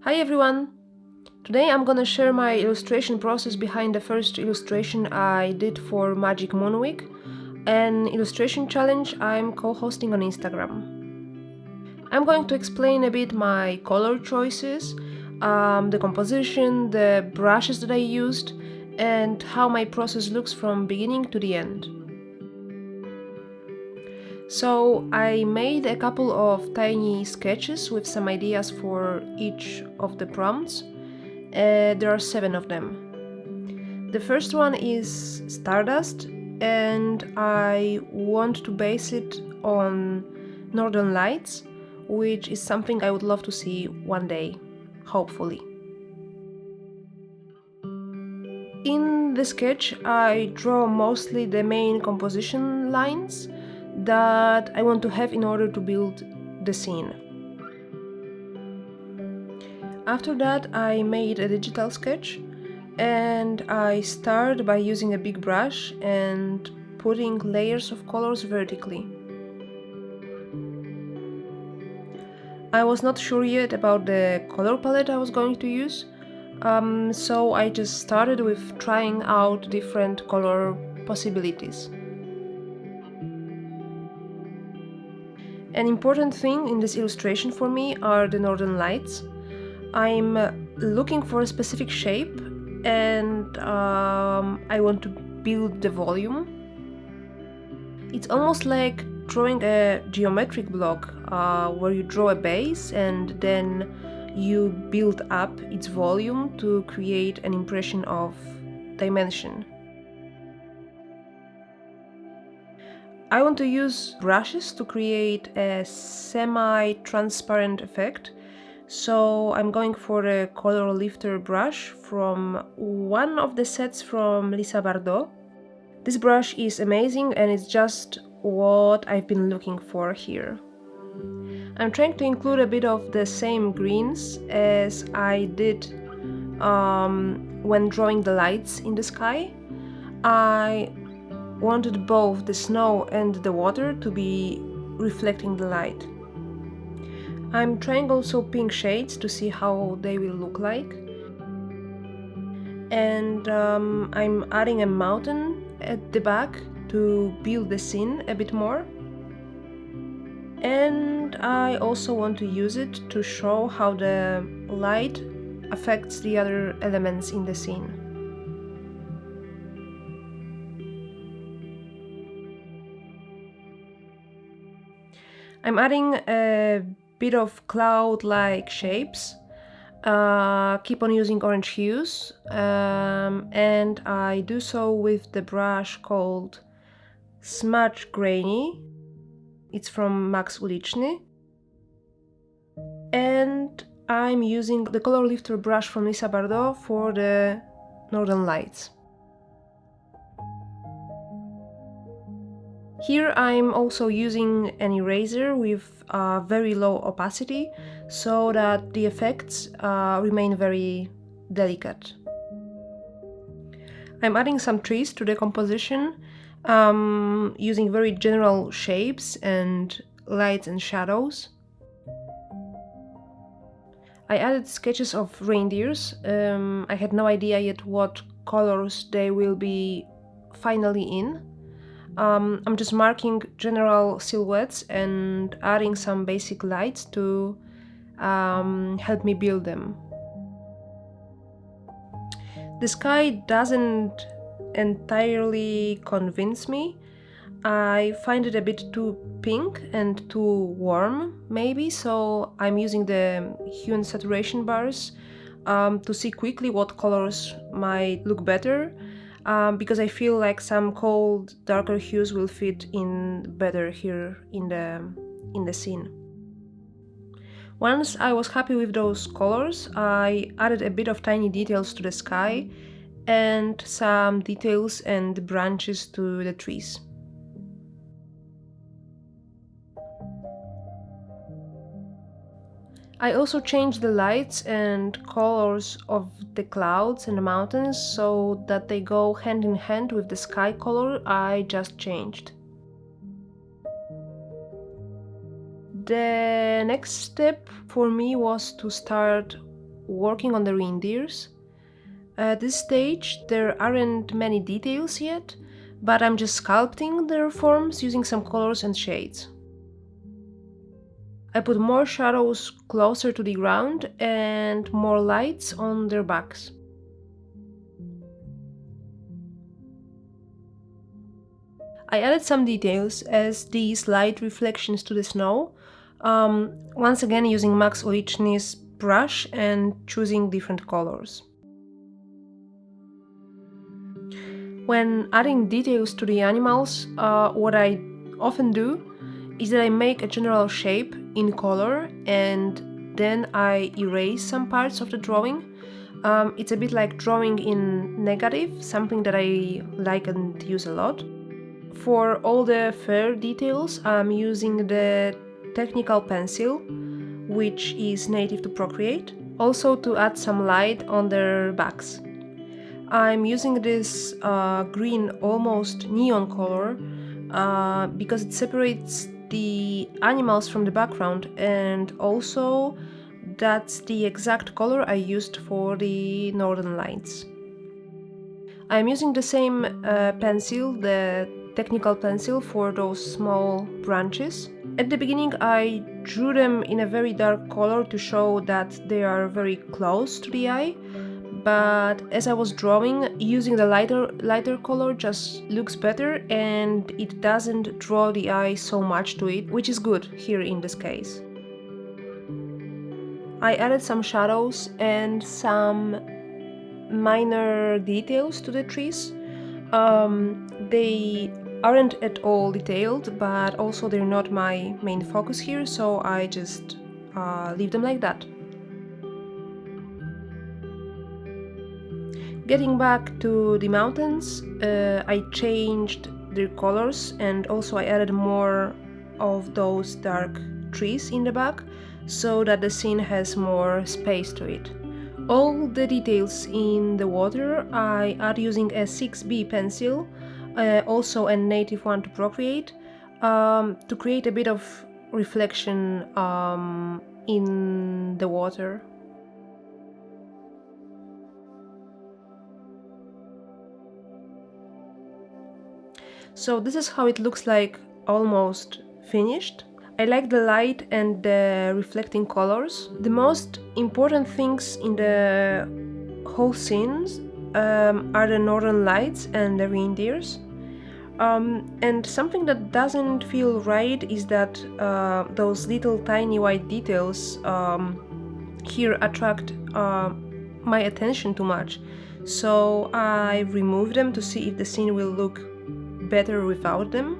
Hi everyone! Today I'm gonna share my illustration process behind the first illustration I did for Magic Moon Week, an illustration challenge I'm co-hosting on Instagram. I'm going to explain a bit my color choices, the composition, the brushes that I used, and how my process looks from beginning to the end. So I made a couple of tiny sketches with some ideas for each of the prompts. There are 7 of them. The first one is Stardust, and I want to base it on Northern Lights, which is something I would love to see one day, hopefully. In the sketch, I draw mostly the main composition lines that I want to have in order to build the scene. After that, I made a digital sketch, and I start by using a big brush and putting layers of colors vertically. I was not sure yet about the color palette I was going to use, so I just started with trying out different color possibilities. An important thing in this illustration for me are the Northern Lights. I'm looking for a specific shape, and I want to build the volume. It's almost like drawing a geometric block where you draw a base and then you build up its volume to create an impression of dimension. I want to use brushes to create a semi-transparent effect, so I'm going for a color lifter brush from one of the sets from Lisa Bardot. This brush is amazing and it's just what I've been looking for here. I'm trying to include a bit of the same greens as I did when drawing the lights in the sky. I wanted both the snow and the water to be reflecting the light. I'm trying also pink shades to see how they will look like. And I'm adding a mountain at the back to build the scene a bit more. And I also want to use it to show how the light affects the other elements in the scene. I'm adding a bit of cloud-like shapes. Keep on using orange hues, and I do so with the brush called SMUGDGE. It's from Max Ulichney. And I'm using the color lifter brush from Lisa Bardot for the Northern Lights. Here I'm also using an eraser with very low opacity so that the effects remain very delicate. I'm adding some trees to the composition using very general shapes and lights and shadows. I added sketches of reindeers. I had no idea yet what colors they will be finally in. I'm just marking general silhouettes and adding some basic lights to help me build them. The sky doesn't entirely convince me. I find it a bit too pink and too warm, maybe, so I'm using the hue and saturation bars to see quickly what colors might look better. Because I feel like some cold, darker hues will fit in better here in the scene. Once I was happy with those colors, I added a bit of tiny details to the sky and some details and branches to the trees. I also changed the lights and colors of the clouds and the mountains so that they go hand in hand with the sky color I just changed. The next step for me was to start working on the reindeers. At this stage, there aren't many details yet, but I'm just sculpting their forms using some colors and shades. I put more shadows closer to the ground and more lights on their backs. I added some details as these light reflections to the snow, once again using Max Ulichney's brush and choosing different colors. When adding details to the animals, what I often do is that I make a general shape in color and then I erase some parts of the drawing. It's a bit like drawing in negative, something that I like and use a lot. For all the fur details, I'm using the technical pencil, which is native to Procreate, also to add some light on their backs. I'm using this green, almost neon color because it separates the animals from the background, and also that's the exact color I used for the northern lights. I'm using the same pencil, the technical pencil, for those small branches. At the beginning I drew them in a very dark color to show that they are very close to the eye, but as I was drawing, using the lighter color just looks better and it doesn't draw the eye so much to it, which is good here in this case. I added some shadows and some minor details to the trees. They aren't at all detailed, but also they're not my main focus here, so I just leave them like that. Getting back to the mountains, I changed their colors and also I added more of those dark trees in the back so that the scene has more space to it. All the details in the water I add using a 6B pencil, also a native one to Procreate, to create a bit of reflection in the water. So this is how it looks like, almost finished. I like the light and the reflecting colors. The most important things in the whole scenes are the northern lights and the reindeers. And something that doesn't feel right is that those little tiny white details here attract my attention too much. So I remove them to see if the scene will look better without them.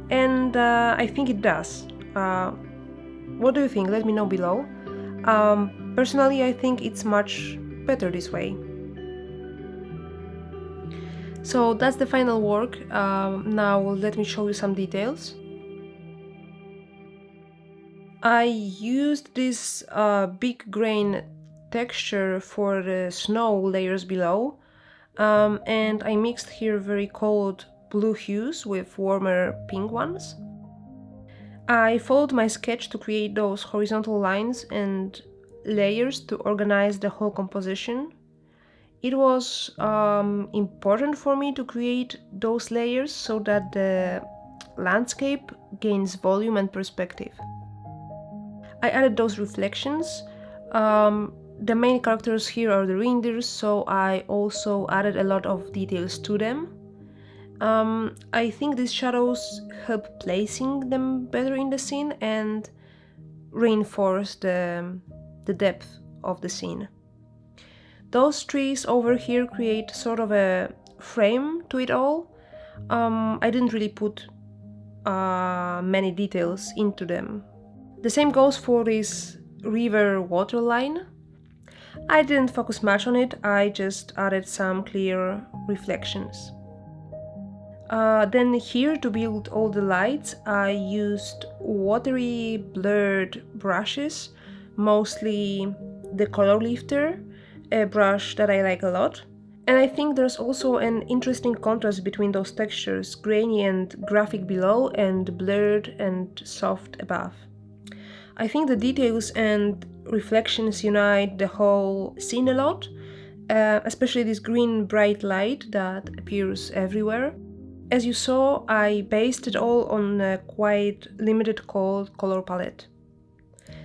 And I think it does. What do you think? Let me know below. Personally, I think it's much better this way. So that's the final work. Now let me show you some details. I used this big grain texture for the snow layers below, and I mixed here very cold blue hues with warmer pink ones. I followed my sketch to create those horizontal lines and layers to organize the whole composition. It was important for me to create those layers so that the landscape gains volume and perspective. I added those reflections. The main characters here are the reindeers, so I also added a lot of details to them. I think these shadows help placing them better in the scene and reinforce the depth of the scene. Those trees over here create sort of a frame to it all. I didn't really put many details into them. The same goes for this river waterline. I didn't focus much on it, I just added some clear reflections. Then here, to build all the lights, I used watery blurred brushes, mostly the color lifter, a brush that I like a lot. And I think there's also an interesting contrast between those textures, grainy and graphic below and blurred and soft above. I think the details and reflections unite the whole scene a lot, especially this green bright light that appears everywhere. As you saw, I based it all on a quite limited color palette.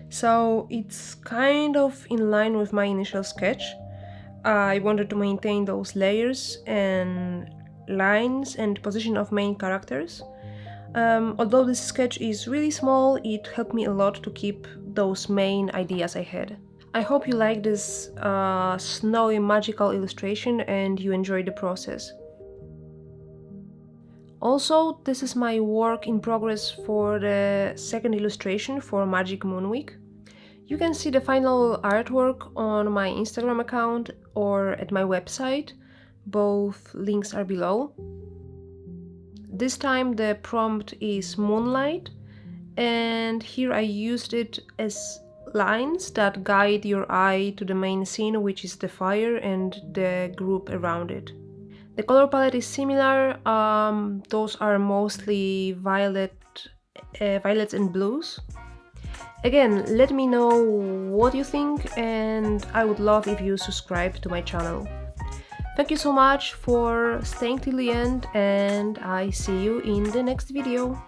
So it's kind of in line with my initial sketch. I wanted to maintain those layers and lines and position of main characters. Although this sketch is really small, it helped me a lot to keep those main ideas I had. I hope you like this snowy magical illustration and you enjoyed the process. Also, this is my work in progress for the second illustration for Magic Moon Week. You can see the final artwork on my Instagram account or at my website. Both links are below. This time the prompt is moonlight, and here I used it as lines that guide your eye to the main scene, which is the fire and the group around it. The color palette is similar. Those are mostly violets and blues. Again, let me know what you think, and I would love if you subscribe to my channel. Thank you so much for staying till the end, and I see you in the next video.